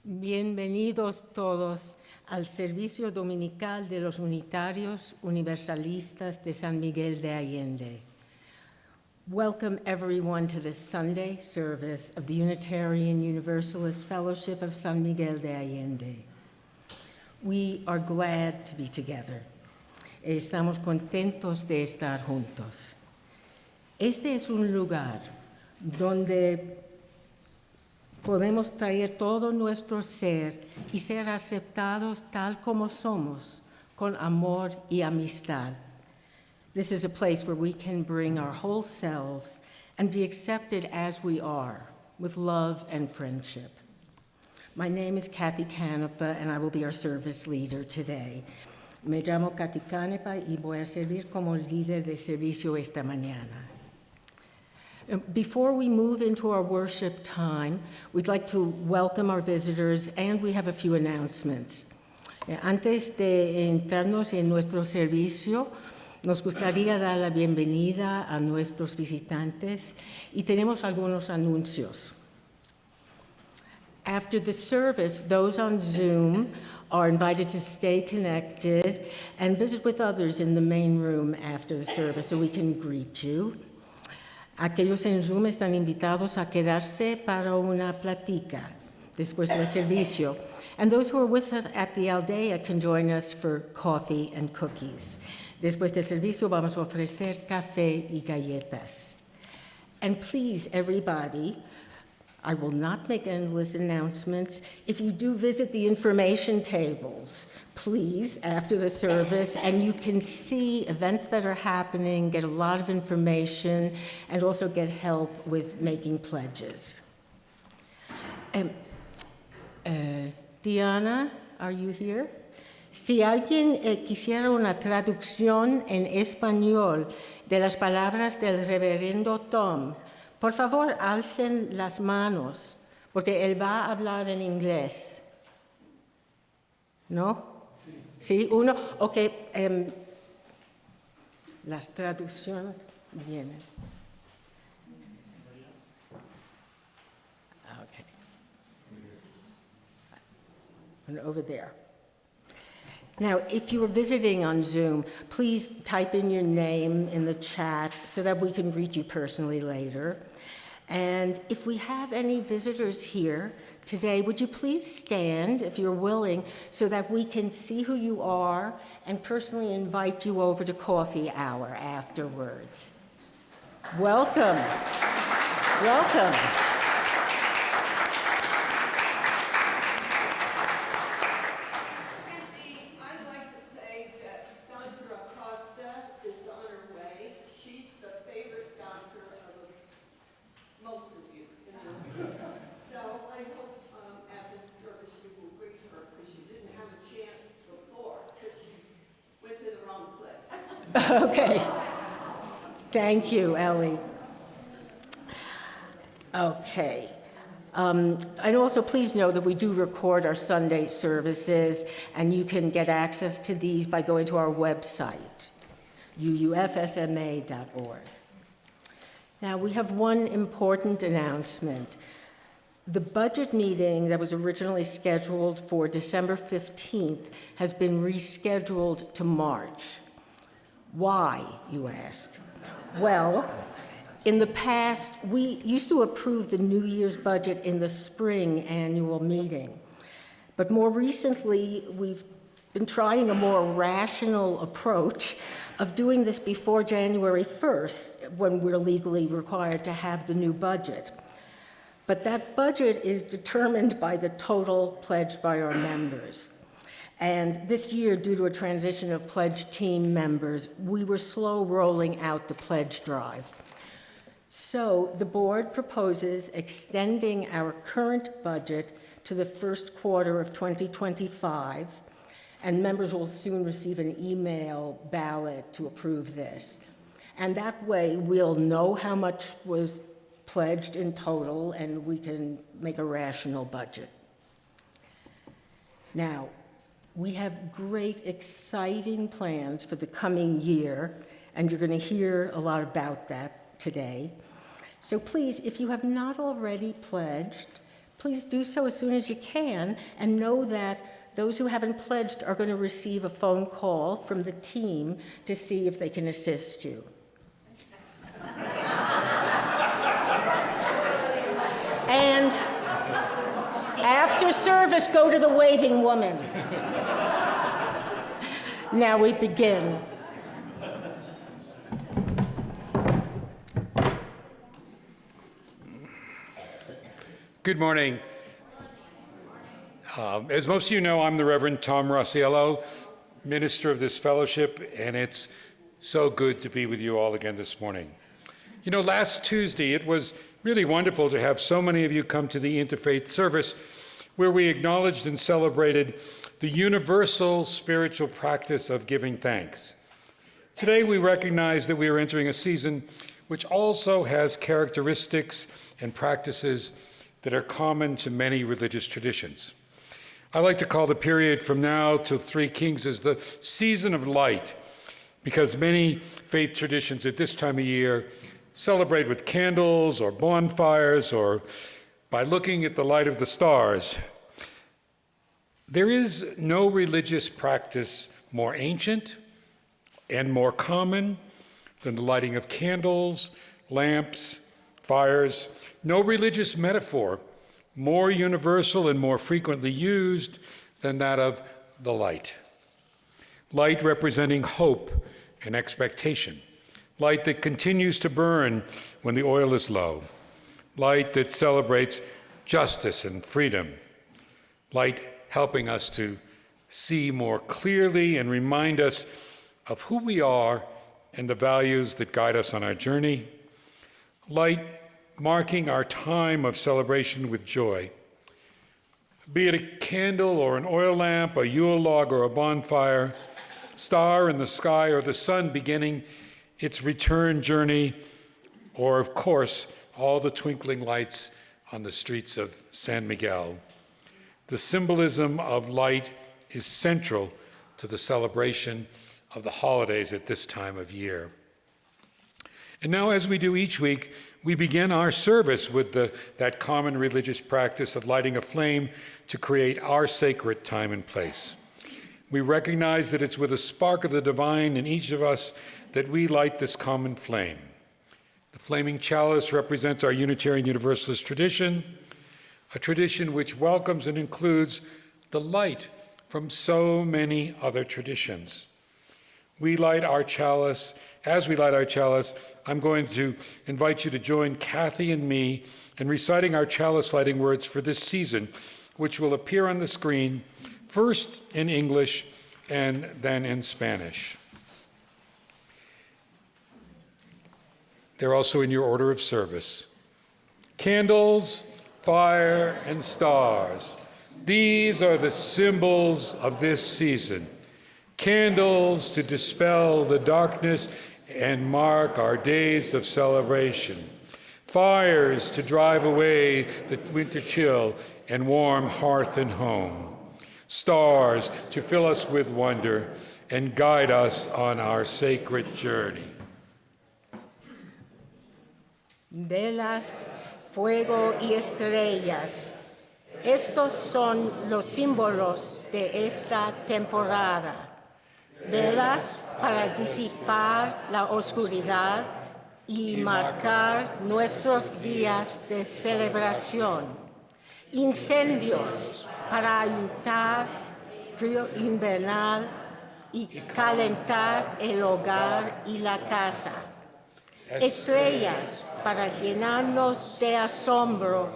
Bienvenidos todos al servicio dominical de los unitarios universalistas de San Miguel de Allende. Welcome everyone to this Sunday service of the Unitarian Universalist Fellowship of San Miguel de Allende. We are glad to be together. Estamos contentos de estar juntos. Este es un lugar donde podemos traer todo nuestro ser y ser aceptados tal como somos, con amor y amistad. This is a place where we can bring our whole selves and be accepted as we are, with love and friendship. My name is Cathy Cánepa, and I will be our service leader today. Me llamo Cathy Cánepa y voy a servir como líder de servicio esta mañana. Before we move into our worship time, we'd like to welcome our visitors, and we have a few announcements. Antes de entrarnos en nuestro servicio, nos gustaría dar la bienvenida a nuestros visitantes y tenemos algunos anuncios. After the service, those on Zoom are invited to stay connected and visit with others in the main room after the service so we can greet you. Aquellos en Zoom están invitados a quedarse para una plática después del servicio. And those who are with us at the aldea can join us for coffee and cookies. Después del servicio vamos a ofrecer café y galletas. And please, everybody, I will not make endless announcements. If you do visit the information tables, please, after the service, and you can see events that are happening, get a lot of information, and also get help with making pledges. Diana, are you here? Si alguien quisiera una traducción en español de las palabras del reverendo Tom, por favor, alcen las manos, porque él va a hablar en inglés. ¿No? Sí, uno. Ok. Las traducciones vienen. Okay. And over there. Now, if you are visiting on Zoom, please type in your name in the chat so that we can greet you personally later. And if we have any visitors here today, would you please stand, if you're willing, so that we can see who you are and personally invite you over to coffee hour afterwards. Welcome. Welcome. Okay. Thank you, Ellie. Okay. And also, please know that we do record our Sunday services, and you can get access to these by going to our website, UUFSMA.org. Now, we have one important announcement. The budget meeting that was originally scheduled for December 15th has been rescheduled to March. Why, you ask? Well, in the past, we used to approve the New Year's budget in the spring annual meeting. But more recently, we've been trying a more rational approach of doing this before January 1st, when we're legally required to have the new budget. But that budget is determined by the total pledged by our members. And this year, due to a transition of pledge team members, we were slow rolling out the pledge drive. So the board proposes extending our current budget to the first quarter of 2025, and members will soon receive an email ballot to approve this. And that way, we'll know how much was pledged in total, and we can make a rational budget. Now, we have great, exciting plans for the coming year, and you're going to hear a lot about that today. So please, if you have not already pledged, Please do so as soon as you can, and know that those who haven't pledged are going to receive a phone call from the team to see if they can assist you. And after service, go to the waving woman. Now we begin. Good morning. As most of you know, I'm the Reverend Rosiello, minister of this fellowship, and it's so good to be with you all again this morning. You know, last Tuesday, it was really wonderful to have so many of you come to the interfaith service where we acknowledged and celebrated the universal spiritual practice of giving thanks. Today, we recognize that we are entering a season which also has characteristics and practices that are common to many religious traditions. I like to call the period from now till Three Kings as the season of light, because many faith traditions at this time of year celebrate with candles or bonfires or by looking at the light of the stars. There is no religious practice more ancient and more common than the lighting of candles, lamps, fires. No religious metaphor more universal and more frequently used than that of the light. Light representing hope and expectation. Light that continues to burn when the oil is low. Light that celebrates justice and freedom. Light helping us to see more clearly and remind us of who we are and the values that guide us on our journey. Light marking our time of celebration with joy. Be it a candle or an oil lamp, a Yule log or a bonfire, star in the sky or the sun beginning its return journey, or of course, all the twinkling lights on the streets of San Miguel. The symbolism of light is central to the celebration of the holidays at this time of year. And now, as we do each week, we begin our service with that common religious practice of lighting a flame to create our sacred time and place. We recognize that it's with a spark of the divine in each of us that we light this common flame. The flaming chalice represents our Unitarian Universalist tradition, a tradition which welcomes and includes the light from so many other traditions. We light our chalice. As we light our chalice, I'm going to invite you to join Cathy and me in reciting our chalice lighting words for this season, which will appear on the screen, first in English and then in Spanish. They're also in your order of service. Candles, fire, and stars. These are the symbols of this season. Candles to dispel the darkness and mark our days of celebration. Fires to drive away the winter chill and warm hearth and home. Stars to fill us with wonder and guide us on our sacred journey. Velas, fuego y estrellas. Estos son los símbolos de esta temporada. Velas para disipar la oscuridad y marcar nuestros días de celebración. Incendios para ayudar frío invernal y calentar el hogar y la casa. Estrellas para llenarnos de asombro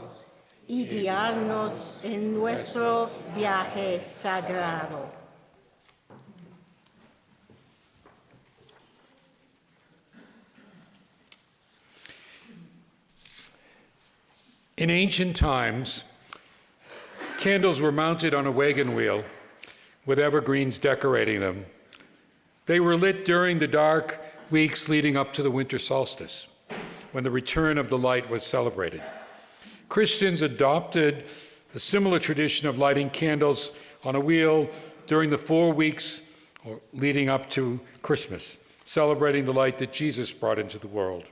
y guiarnos en nuestro viaje sagrado. In ancient times, candles were mounted on a wagon wheel with evergreens decorating them. They were lit during the dark weeks leading up to the winter solstice, when the return of the light was celebrated. Christians adopted the similar tradition of lighting candles on a wheel during the 4 weeks leading up to Christmas, celebrating the light that Jesus brought into the world.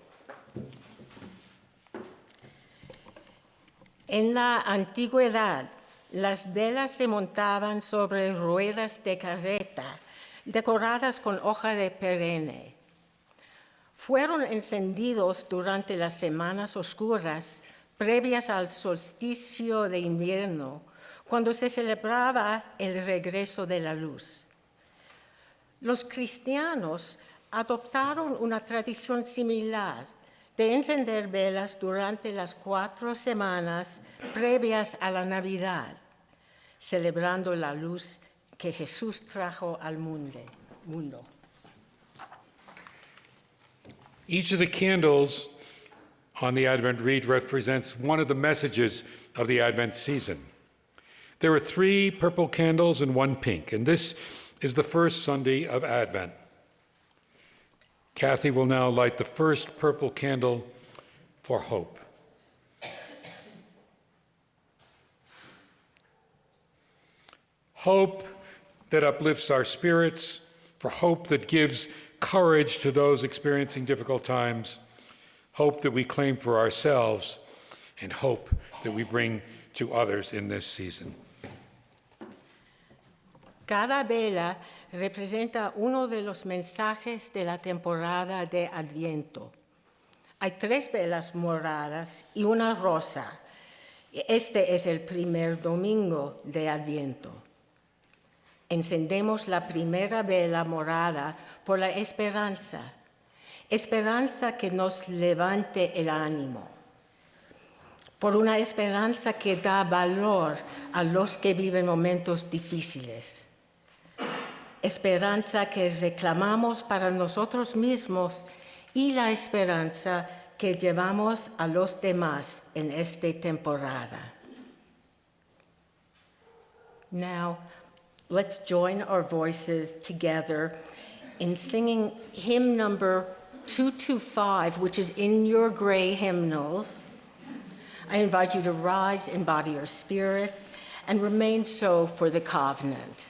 En la antigüedad, las velas se montaban sobre ruedas de carreta, decoradas con hoja de perenne. Fueron encendidos durante las semanas oscuras previas al solsticio de invierno, cuando se celebraba el regreso de la luz. Los cristianos adoptaron una tradición similar de encender velas durante las 4 semanas previas a la Navidad, celebrando la luz que Jesús trajo al mundo. Each of the candles on the Advent wreath represents one of the messages of the Advent season. There are 3 purple candles and 1 pink, and this is the first Sunday of Advent. Cathy will now light the first purple candle for hope. Hope that uplifts our spirits, for hope that gives courage to those experiencing difficult times, hope that we claim for ourselves, and hope that we bring to others in this season. Cada vela representa uno de los mensajes de la temporada de Adviento. Hay 3 velas moradas y una rosa. Este es el primer domingo de Adviento. Encendemos la primera vela morada por la esperanza, esperanza que nos levante el ánimo, por una esperanza que da valor a los que viven momentos difíciles. Esperanza que reclamamos para nosotros mismos y la esperanza que llevamos a los demás en esta temporada. Now, let's join our voices together in singing hymn number 225, which is in your gray hymnals. I invite you to rise in body or spirit and remain so for the covenant.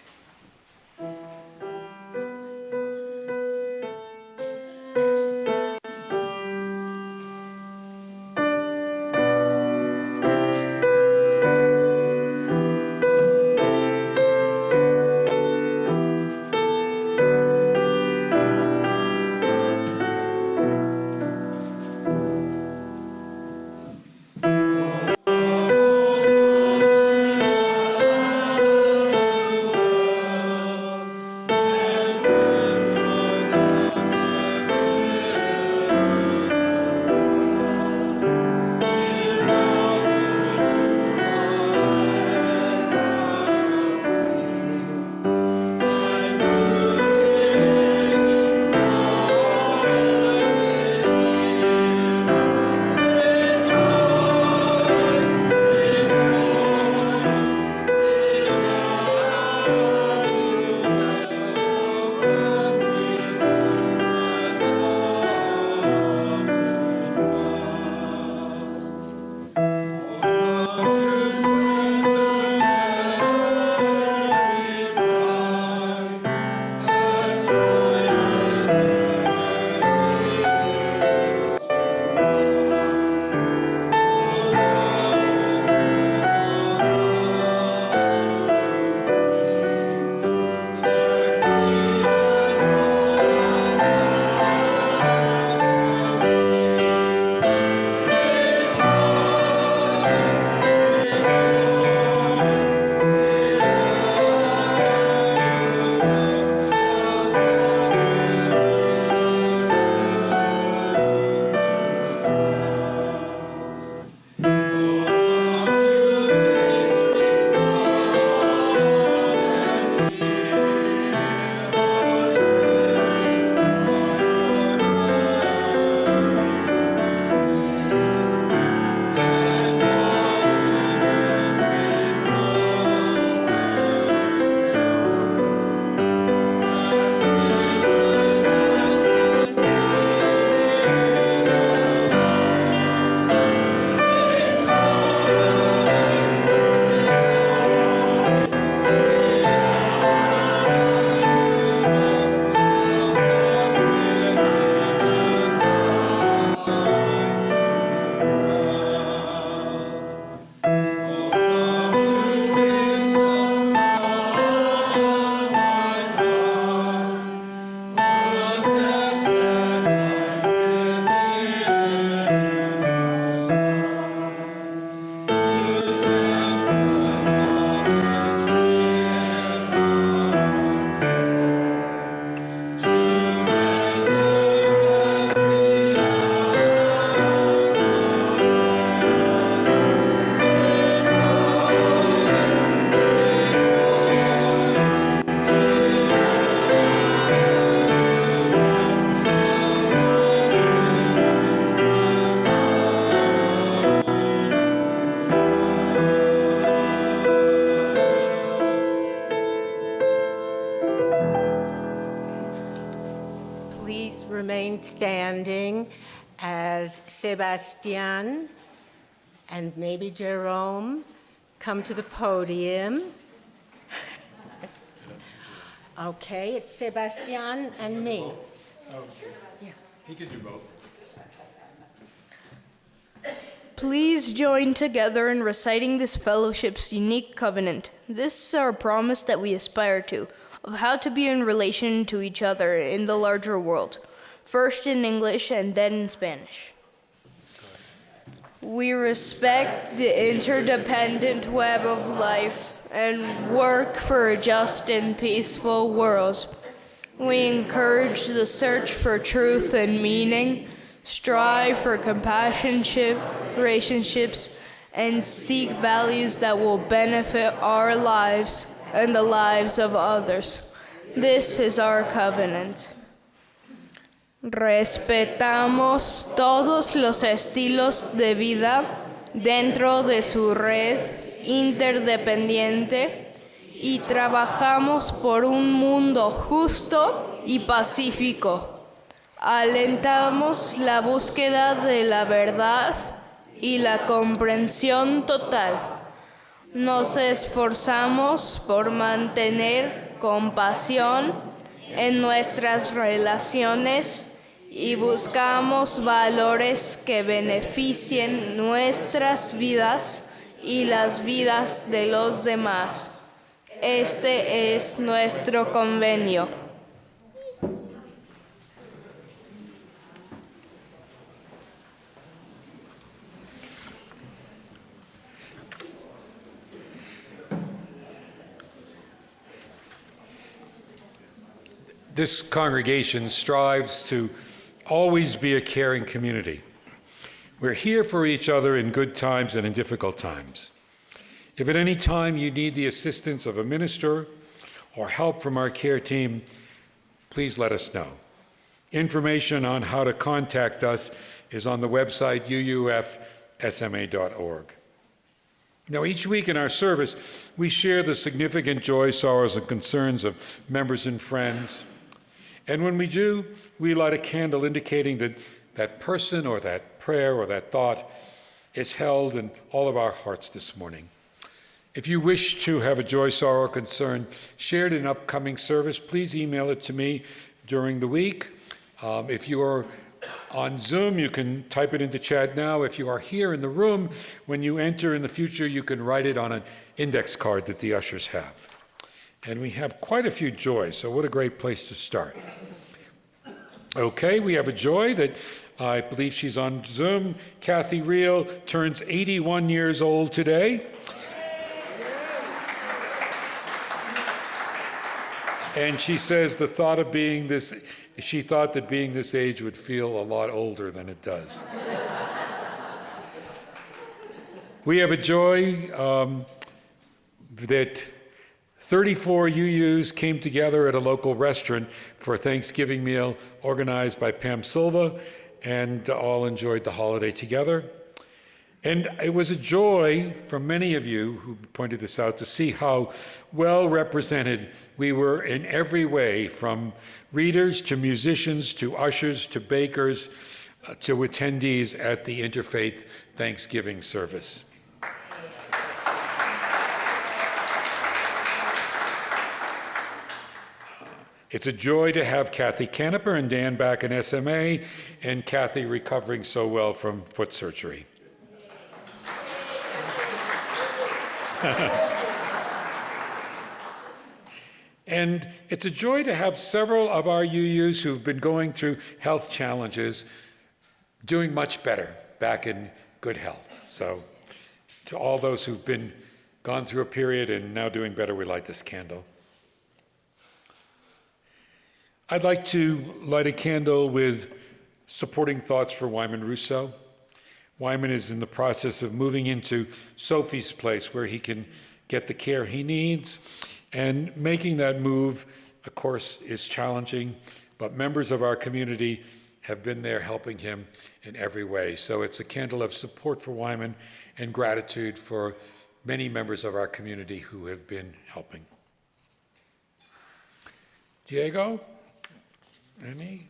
please remain standing as Sebastián and maybe Jerome come to the podium. Okay, it's Sebastián and me. Yeah. He can do both. Please join together in reciting this fellowship's unique covenant. This is our promise that we aspire to, of how to be in relation to each other in the larger world, first in English and then in Spanish. We respect the interdependent web of life and work for a just and peaceful world. We encourage the search for truth and meaning, strive for compassionate relationships, and seek values that will benefit our lives and the lives of others. This is our covenant. Respetamos todos los estilos de vida dentro de su red interdependiente y trabajamos por un mundo justo y pacífico. Alentamos la búsqueda de la verdad y la comprensión total. Nos esforzamos por mantener compasión en nuestras relaciones y buscamos valores que beneficien nuestras vidas y las vidas de los demás. Este es nuestro convenio. This congregation strives to always be a caring community. We're here for each other in good times and in difficult times. If at any time you need the assistance of a minister or help from our care team, please let us know. Information on how to contact us is on the website UUFSMA.org. Now, each week in our service, we share the significant joys, sorrows, and concerns of members and friends. And when we do, we light a candle indicating that that person or that prayer or that thought is held in all of our hearts this morning. If you wish to have a joy, sorrow, or concern shared in an upcoming service, please email it to me during the week. If you are on Zoom, you can type it into chat now. If you are here in the room, when you enter in the future, you can write it on an index card that the ushers have. And we have quite a few joys, so what a great place to start. Okay, we have a joy that I believe she's on Zoom. Cathy Reel turns 81 years old today. And she says she thought that being this age would feel a lot older than it does. We have a joy that 34 UUs came together at a local restaurant for a Thanksgiving meal organized by Pam Silva, and all enjoyed the holiday together. And it was a joy for many of you who pointed this out to see how well represented we were in every way, from readers to musicians to ushers to bakers to attendees at the Interfaith Thanksgiving service. It's a joy to have Cathy Cánepa and Dan back in SMA, and Cathy recovering so well from foot surgery. And it's a joy to have several of our UUs who've been going through health challenges doing much better, back in good health. So to all those who've gone through a period and now doing better, we light this candle. I'd like to light a candle with supporting thoughts for Wyman Russo. Wyman is in the process of moving into Sophie's place where he can get the care he needs. And making that move, of course, is challenging, but members of our community have been there helping him in every way. So it's a candle of support for Wyman and gratitude for many members of our community who have been helping. Diego? Any?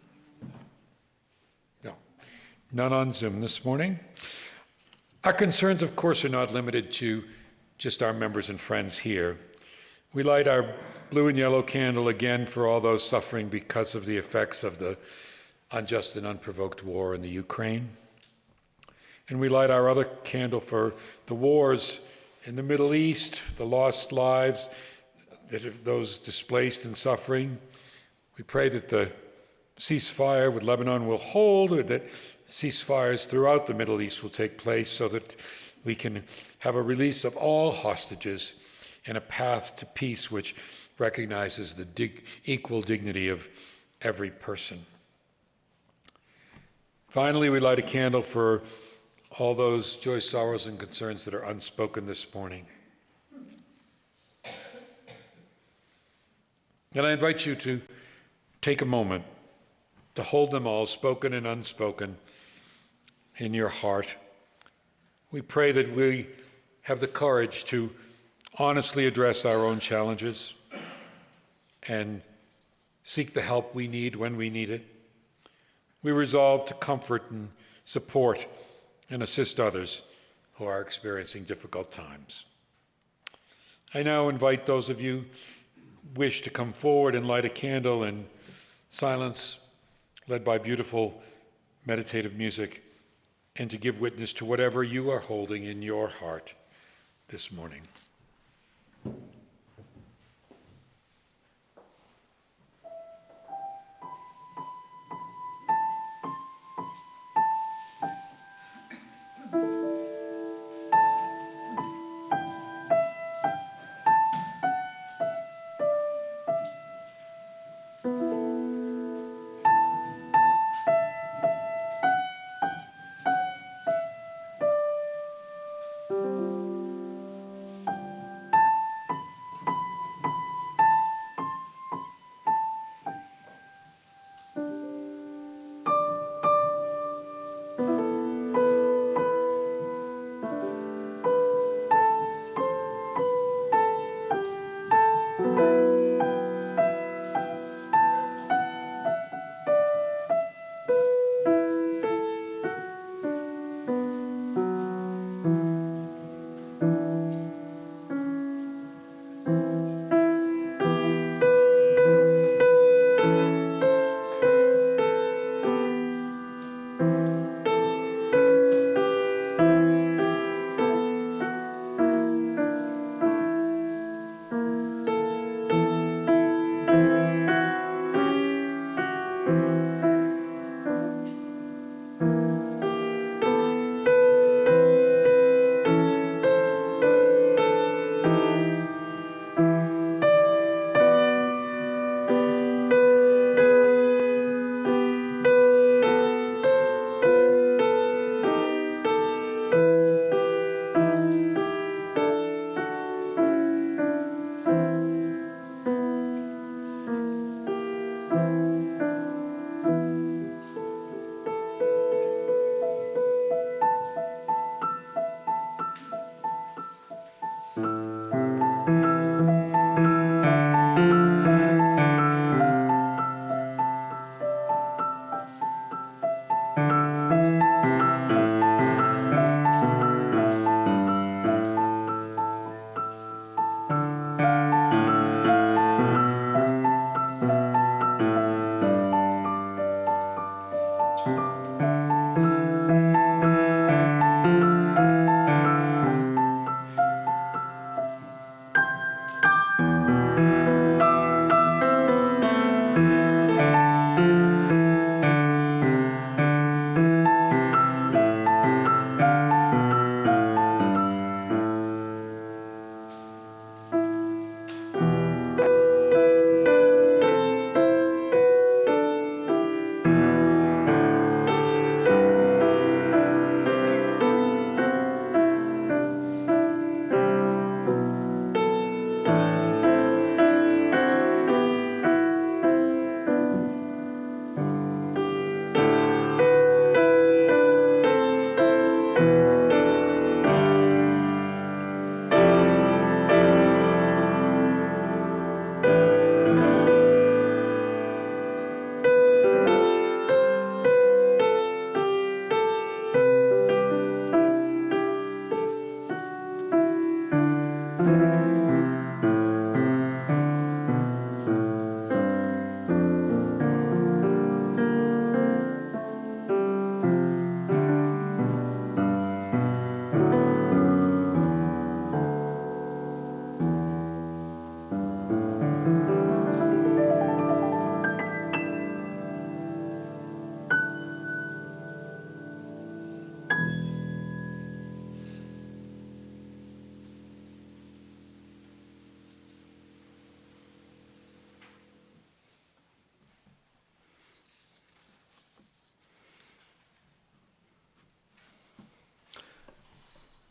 None on Zoom this morning. Our concerns, of course, are not limited to just our members and friends here. We light our blue and yellow candle again for all those suffering because of the effects of the unjust and unprovoked war in the Ukraine. And we light our other candle for the wars in the Middle East, the lost lives, those displaced and suffering. We pray that the ceasefire with Lebanon will hold, or that ceasefires throughout the Middle East will take place so that we can have a release of all hostages and a path to peace which recognizes the equal dignity of every person. Finally, we light a candle for all those joys, sorrows, and concerns that are unspoken this morning. And I invite you to take a moment to hold them all, spoken and unspoken, in your heart. We pray that we have the courage to honestly address our own challenges and seek the help we need when we need it. We resolve to comfort and support and assist others who are experiencing difficult times. I now invite those of you who wish to come forward and light a candle in silence, led by beautiful meditative music, and to give witness to whatever you are holding in your heart this morning.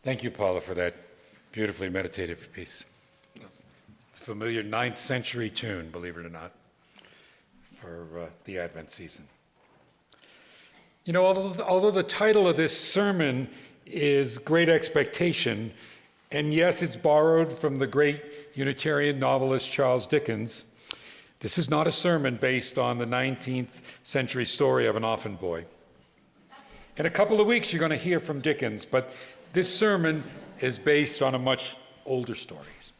Thank you, Paula, for that beautifully meditative piece. A familiar 9th century tune, believe it or not, for the Advent season. You know, although the title of this sermon is Great Expectation, and yes, it's borrowed from the great Unitarian novelist Charles Dickens, this is not a sermon based on the 19th century story of an orphan boy. In a couple of weeks, you're going to hear from Dickens, but this sermon is based on a much older stories,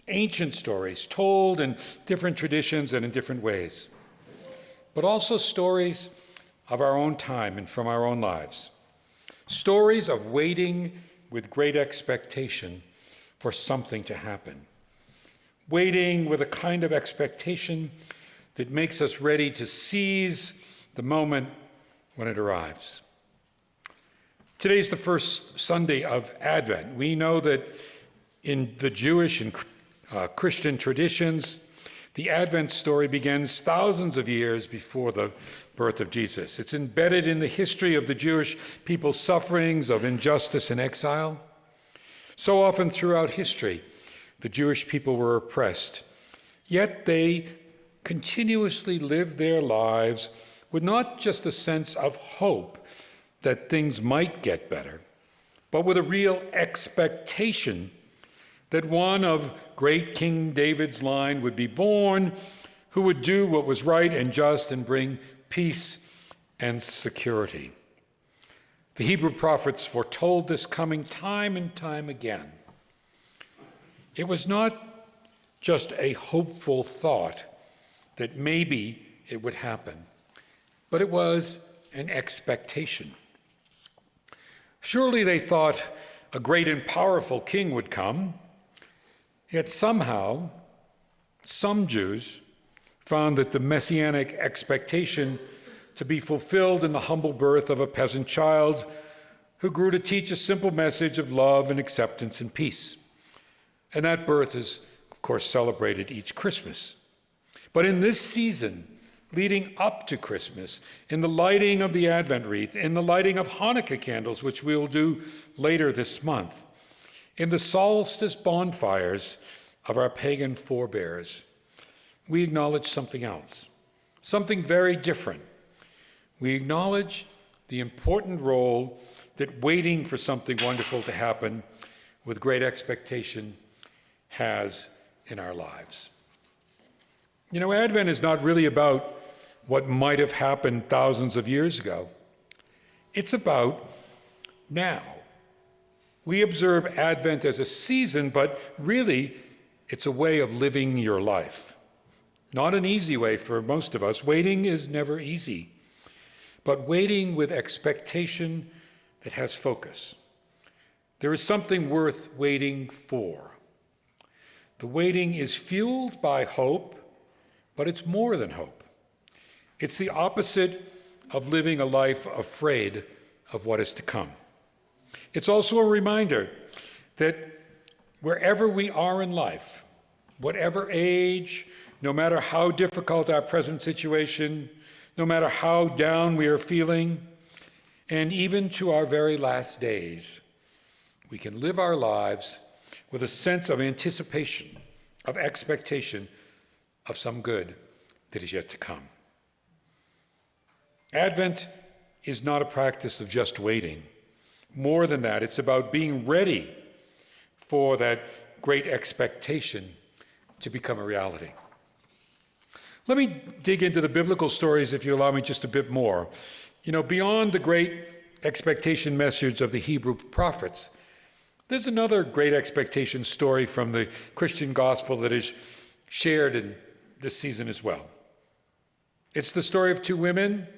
ancient stories told in different traditions and in different ways, but also stories of our own time and from our own lives. Stories of waiting with great expectation for something to happen. Waiting with a kind of expectation that makes us ready to seize the moment when it arrives. Today's the first Sunday of Advent. We know that in the Jewish and Christian traditions, the Advent story begins thousands of years before the birth of Jesus. It's embedded in the history of the Jewish people's sufferings of injustice and exile. So often throughout history, the Jewish people were oppressed, yet they continuously lived their lives with not just a sense of hope that things might get better, but with a real expectation that one of great King David's line would be born, who would do what was right and just and bring peace and security. The Hebrew prophets foretold this coming time and time again. It was not just a hopeful thought that maybe it would happen, but it was an expectation. Surely they thought a great and powerful king would come, yet somehow some Jews found that the messianic expectation to be fulfilled in the humble birth of a peasant child who grew to teach a simple message of love and acceptance and peace. And that birth is, of course, celebrated each Christmas. But in this season, leading up to Christmas, in the lighting of the Advent wreath, in the lighting of Hanukkah candles, which we'll do later this month, in the solstice bonfires of our pagan forebears, we acknowledge something else, something very different. We acknowledge the important role that waiting for something wonderful to happen with great expectation has in our lives. You know, Advent is not really about what might have happened thousands of years ago. It's about now. We observe Advent as a season, but really it's a way of living your life. Not an easy way for most of us. Waiting is never easy, but waiting with expectation that has focus. There is something worth waiting for. The waiting is fueled by hope, but it's more than hope. It's the opposite of living a life afraid of what is to come. It's also a reminder that wherever we are in life, whatever age, no matter how difficult our present situation, no matter how down we are feeling, and even to our very last days, we can live our lives with a sense of anticipation, of expectation of some good that is yet to come. Advent is not a practice of just waiting. More than that, it's about being ready for that great expectation to become a reality. Let me dig into the biblical stories, if you allow me, just a bit more. You know, beyond the great expectation message of the Hebrew prophets, there's another great expectation story from the Christian gospel that is shared in this season as well. It's the story of two women,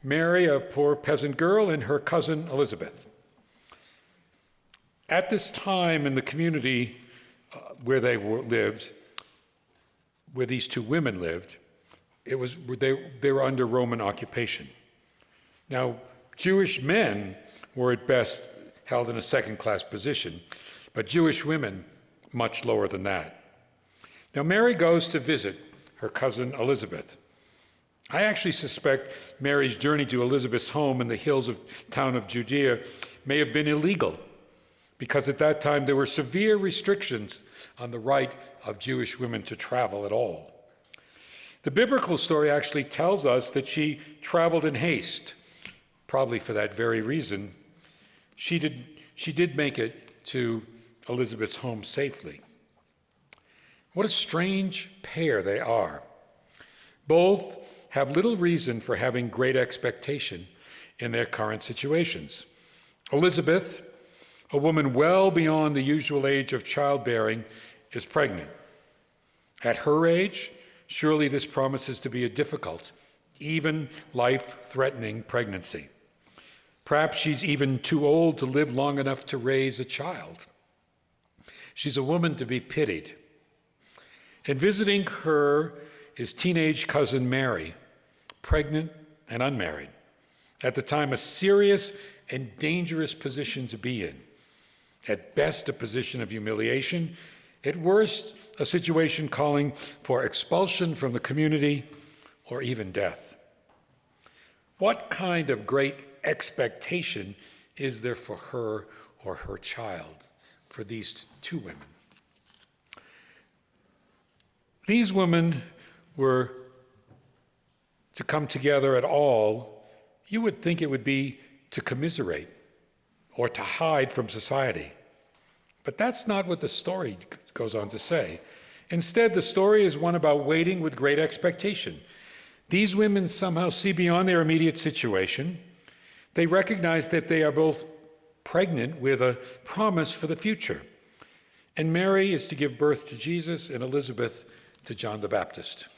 Mary, a poor peasant girl, and her cousin Elizabeth. At this time in the community where they lived, where these two women lived, they were under Roman occupation. Now, Jewish men were at best held in a second-class position, but Jewish women much lower than that. Now, Mary goes to visit her cousin Elizabeth, I actually suspect Mary's journey to Elizabeth's home in the hills of town of Judea may have been illegal, because at that time there were severe restrictions on the right of Jewish women to travel at all. The biblical story actually tells us that she traveled in haste, probably for that very reason. She did make it to Elizabeth's home safely. What a strange pair they are. Both have little reason for having great expectation in their current situations. Elizabeth, a woman well beyond the usual age of childbearing, is pregnant. At her age, surely this promises to be a difficult, even life-threatening pregnancy. Perhaps she's even too old to live long enough to raise a child. She's a woman to be pitied. And visiting her is teenage cousin Mary, pregnant and unmarried. At the time, a serious and dangerous position to be in. At best, a position of humiliation. At worst, a situation calling for expulsion from the community or even death. What kind of great expectation is there for her or her child, for these two women? These women were to come together at all, you would think it would be to commiserate or to hide from society. But that's not what the story goes on to say. Instead, the story is one about waiting with great expectation. These women somehow see beyond their immediate situation. They recognize that they are both pregnant with a promise for the future. And Mary is to give birth to Jesus, and Elizabeth to John the Baptist.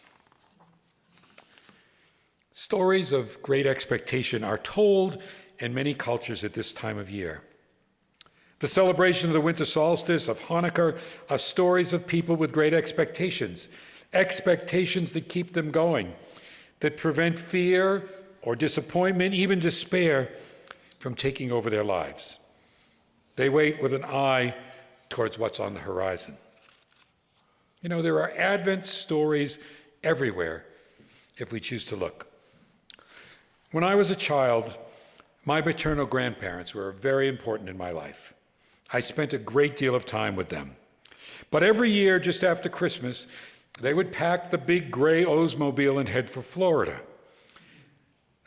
Stories of great expectation are told in many cultures at this time of year. The celebration of the winter solstice, of Hanukkah, are stories of people with great expectations, expectations that keep them going, that prevent fear or disappointment, even despair, from taking over their lives. They wait with an eye towards what's on the horizon. You know, there are Advent stories everywhere if we choose to look. When I was a child, my maternal grandparents were very important in my life. I spent a great deal of time with them. But every year, just after Christmas, they would pack the big gray Oldsmobile and head for Florida.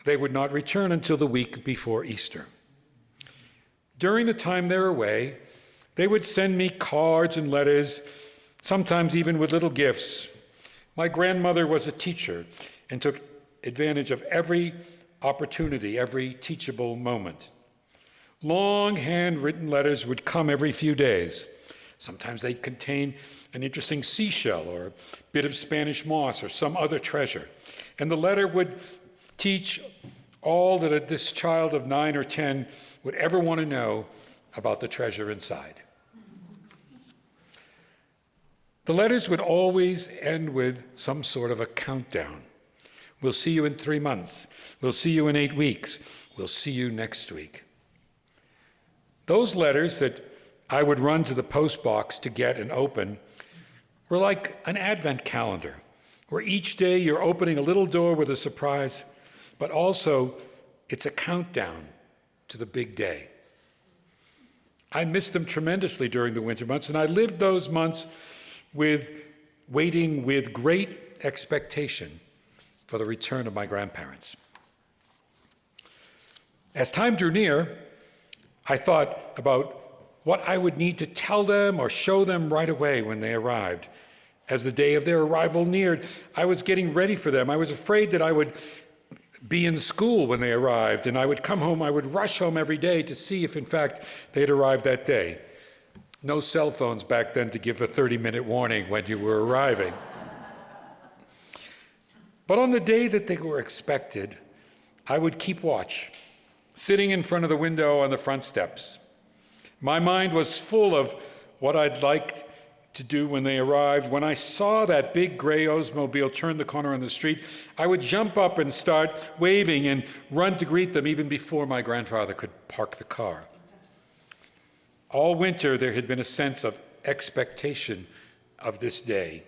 They would not return until the week before Easter. During the time they were away, they would send me cards and letters, sometimes even with little gifts. My grandmother was a teacher and took advantage of every opportunity, every teachable moment. Long handwritten letters would come every few days. Sometimes they'd contain an interesting seashell or a bit of Spanish moss or some other treasure. And the letter would teach all that this child of 9 or 10 would ever want to know about the treasure inside. The letters would always end with some sort of a countdown. We'll see you in 3 months. We'll see you in 8 weeks. We'll see you next week. Those letters that I would run to the post box to get and open were like an Advent calendar, where each day you're opening a little door with a surprise, but also it's a countdown to the big day. I missed them tremendously during the winter months, and I lived those months waiting with great expectation for the return of my grandparents. As time drew near, I thought about what I would need to tell them or show them right away when they arrived. As the day of their arrival neared, I was getting ready for them. I was afraid that I would be in school when they arrived, and I would come home, I would rush home every day to see if, in fact, they had arrived that day. No cell phones back then to give a 30-minute warning when you were arriving. But on the day that they were expected, I would keep watch, sitting in front of the window on the front steps. My mind was full of what I'd like to do when they arrived. When I saw that big gray Oldsmobile turn the corner on the street, I would jump up and start waving and run to greet them even before my grandfather could park the car. All winter, there had been a sense of expectation of this day.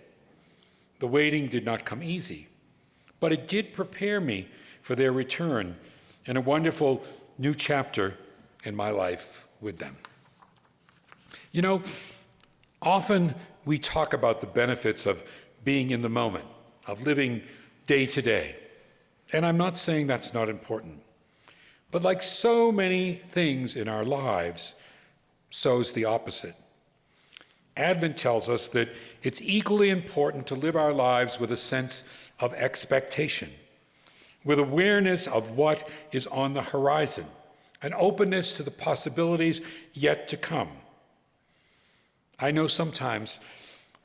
The waiting did not come easy, but it did prepare me for their return and a wonderful new chapter in my life with them. You know, often we talk about the benefits of being in the moment, of living day to day. And I'm not saying that's not important. But like so many things in our lives, so is the opposite. Advent tells us that it's equally important to live our lives with a sense of expectation, with awareness of what is on the horizon, an openness to the possibilities yet to come. I know sometimes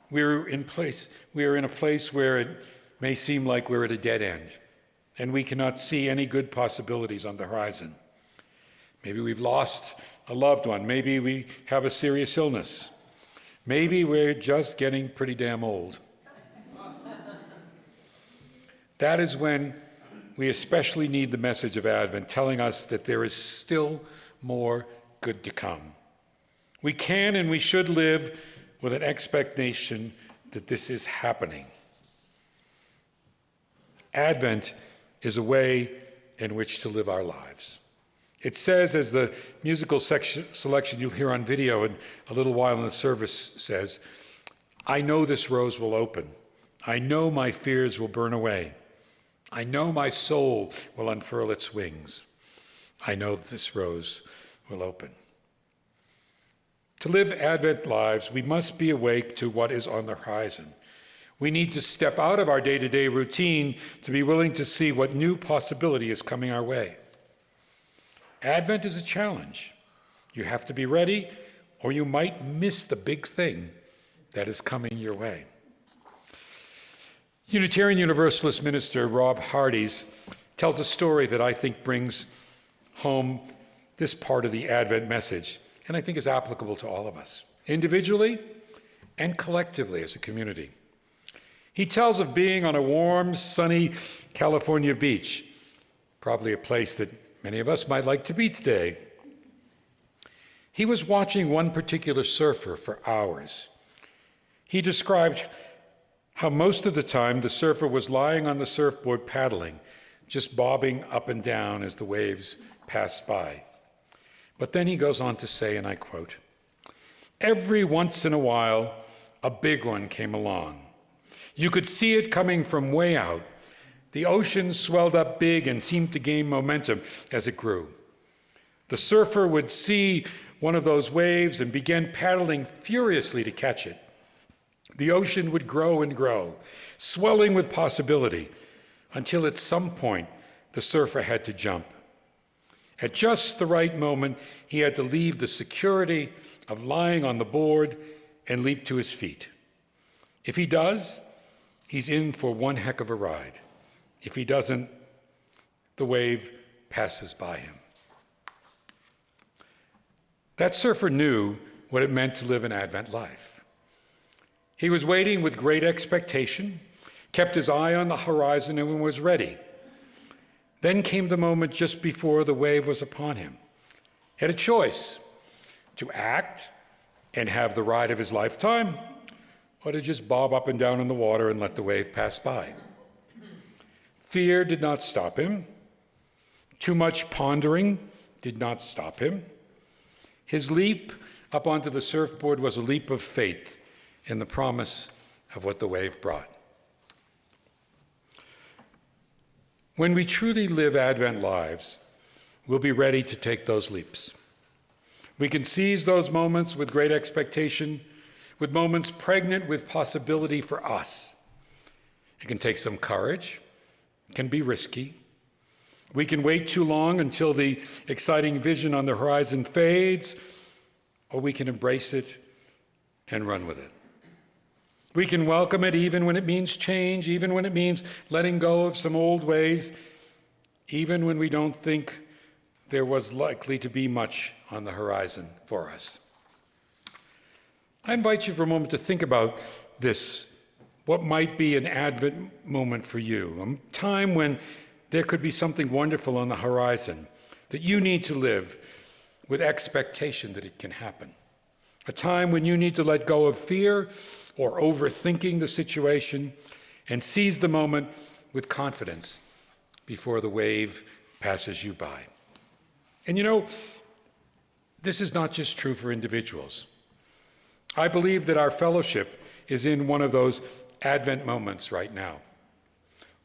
we're in a place where it may seem like we're at a dead end, and we cannot see any good possibilities on the horizon. Maybe we've lost a loved one. Maybe we have a serious illness. Maybe we're just getting pretty damn old. That is when we especially need the message of Advent telling us that there is still more good to come. We can and we should live with an expectation that this is happening. Advent is a way in which to live our lives. It says, as the musical selection you'll hear on video in a little while in the service says, I know this rose will open. I know my fears will burn away. I know my soul will unfurl its wings. I know that this rose will open. To live Advent lives, we must be awake to what is on the horizon. We need to step out of our day-to-day routine to be willing to see what new possibility is coming our way. Advent is a challenge. You have to be ready, or you might miss the big thing that is coming your way. Unitarian Universalist minister Rob Hardy's tells a story that I think brings home this part of the Advent message, and I think is applicable to all of us, individually and collectively as a community. He tells of being on a warm, sunny California beach, probably a place that many of us might like to be today. He was watching one particular surfer for hours. He described how most of the time the surfer was lying on the surfboard paddling, just bobbing up and down as the waves passed by. But then he goes on to say, and I quote, "Every once in a while, a big one came along. You could see it coming from way out. The ocean swelled up big and seemed to gain momentum as it grew. The surfer would see one of those waves and begin paddling furiously to catch it. The ocean would grow and grow, swelling with possibility, until at some point the surfer had to jump. At just the right moment, he had to leave the security of lying on the board and leap to his feet. If he does, he's in for one heck of a ride. If he doesn't, the wave passes by him." That surfer knew what it meant to live an Advent life. He was waiting with great expectation, kept his eye on the horizon, and was ready. Then came the moment just before the wave was upon him. He had a choice: to act and have the ride of his lifetime, or to just bob up and down in the water and let the wave pass by. Fear did not stop him. Too much pondering did not stop him. His leap up onto the surfboard was a leap of faith in the promise of what the wave brought. When we truly live Advent lives, we'll be ready to take those leaps. We can seize those moments with great expectation, with moments pregnant with possibility for us. It can take some courage. It can be risky. We can wait too long until the exciting vision on the horizon fades, or we can embrace it and run with it. We can welcome it even when it means change, even when it means letting go of some old ways, even when we don't think there was likely to be much on the horizon for us. I invite you for a moment to think about this, what might be an Advent moment for you, a time when there could be something wonderful on the horizon that you need to live with expectation that it can happen. A time when you need to let go of fear or overthinking the situation and seize the moment with confidence before the wave passes you by. And you know, this is not just true for individuals. I believe that our fellowship is in one of those Advent moments right now.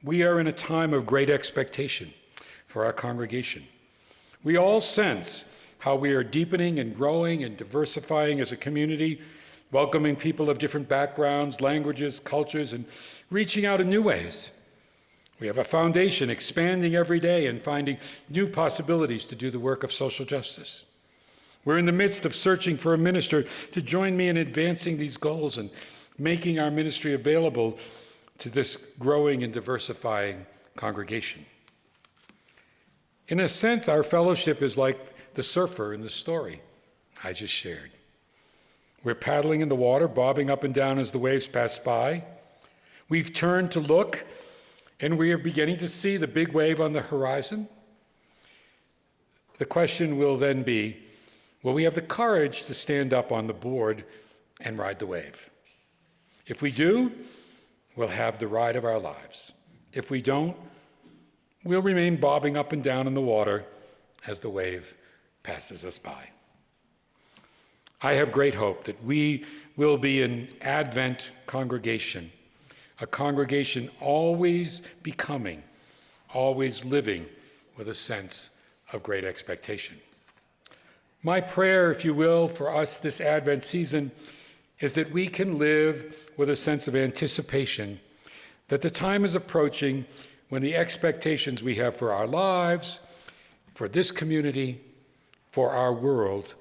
We are in a time of great expectation for our congregation. We all sense how we are deepening and growing and diversifying as a community, welcoming people of different backgrounds, languages, cultures, and reaching out in new ways. We have a foundation expanding every day and finding new possibilities to do the work of social justice. We're in the midst of searching for a minister to join me in advancing these goals and making our ministry available to this growing and diversifying congregation. In a sense, our fellowship is like the surfer in the story I just shared. We're paddling in the water, bobbing up and down as the waves pass by. We've turned to look, and we are beginning to see the big wave on the horizon. The question will then be, will we have the courage to stand up on the board and ride the wave? If we do, we'll have the ride of our lives. If we don't, we'll remain bobbing up and down in the water as the wave passes us by. I have great hope that we will be an Advent congregation, a congregation always becoming, always living with a sense of great expectation. My prayer, if you will, for us this Advent season is that we can live with a sense of anticipation that the time is approaching when the expectations we have for our lives, for this community, for our world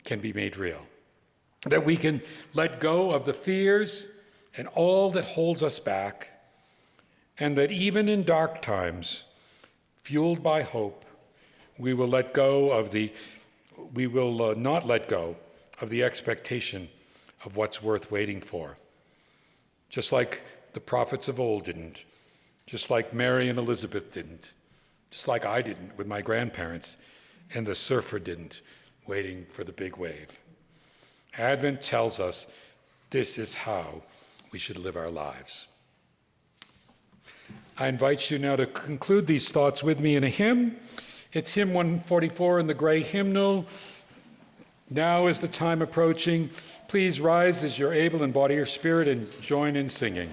can be made real. That we can let go of the fears and all that holds us back, and that even in dark times, fueled by hope, we will not let go of the expectation of what's worth waiting for. Just like the prophets of old didn't, just like Mary and Elizabeth didn't, just like I didn't with my grandparents, and the surfer didn't, waiting for the big wave. Advent tells us this is how we should live our lives. I invite you now to conclude these thoughts with me in a hymn. It's hymn 144 in the gray hymnal. Now is the time approaching. Please rise as you're able in body or spirit and join in singing.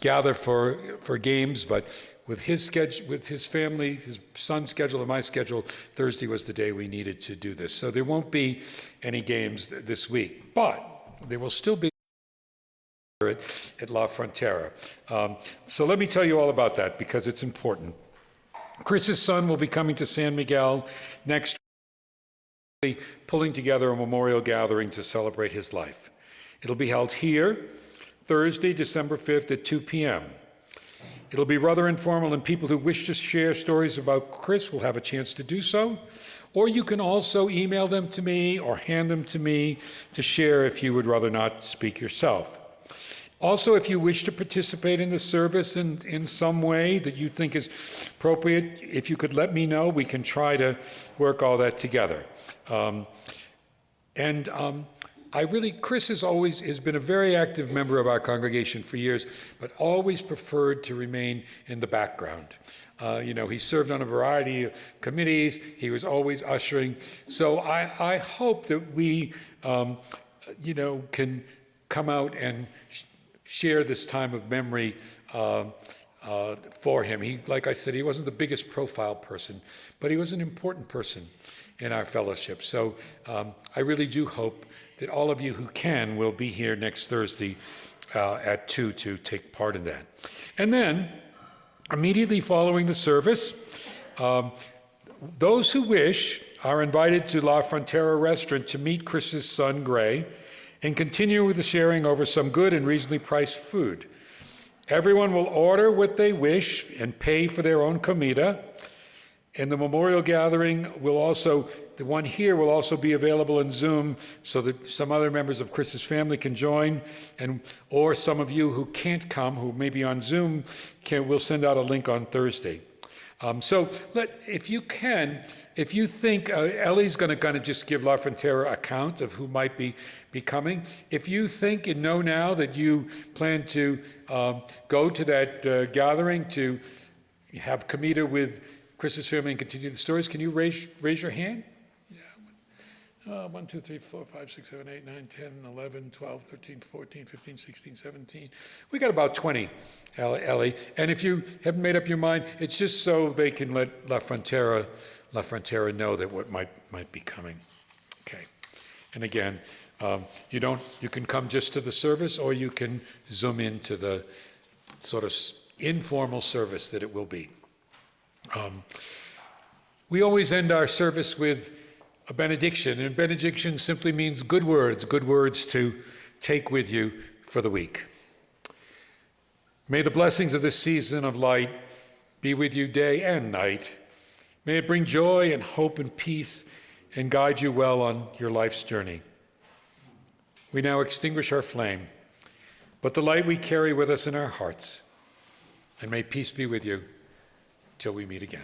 gather for games, but with his schedule, with his family, his son's schedule and my schedule, Thursday was the day we needed to do this. So there won't be any games this week, but there will still be at La Frontera. So let me tell you all about that because it's important. Chris's son will be coming to San Miguel next week, pulling together a memorial gathering to celebrate his life. It'll be held here, Thursday, December 5th at 2 p.m. It'll be rather informal, and people who wish to share stories about Chris will have a chance to do so. Or you can also email them to me or hand them to me to share if you would rather not speak yourself. Also, if you wish to participate in the service in some way that you think is appropriate, if you could let me know, we can try to work all that together. Chris has been a very active member of our congregation for years, but always preferred to remain in the background. He served on a variety of committees. He was always ushering. So I hope that we, can come out and share this time of memory for him. Like I said, he wasn't the biggest profile person, but he was an important person in our fellowship. So I really do hope that all of you who can will be here next Thursday at 2 to take part in that. And then, immediately following the service, those who wish are invited to La Frontera restaurant to meet Chris's son, Gray, and continue with the sharing over some good and reasonably priced food. Everyone will order what they wish and pay for their own comida. And the memorial gathering the one here will also be available in Zoom so that some other members of Chris's family can join, or some of you who can't come, who may be on Zoom, we'll send out a link on Thursday. If you think, Ellie's going to kind of just give La Frontera a count of who might be coming. If you think and know now that you plan to go to that gathering to have comida with Chris's family and continue the stories, can you raise your hand? Yeah. 1, 2, 3, 4, 5, 6, 7, 8, 9, 10, 11, 12, 13, 14, 15, 16, 17. We got about 20, Ellie. And if you haven't made up your mind, it's just so they can let La Frontera know that what might be coming. Okay. And again, you can come just to the service, or you can zoom into the sort of informal service that it will be. We always end our service with a benediction, and benediction simply means good words to take with you for the week. May the blessings of this season of light be with you day and night. May it bring joy and hope and peace and guide you well on your life's journey. We now extinguish our flame, but the light we carry with us in our hearts. And may peace be with you till we meet again.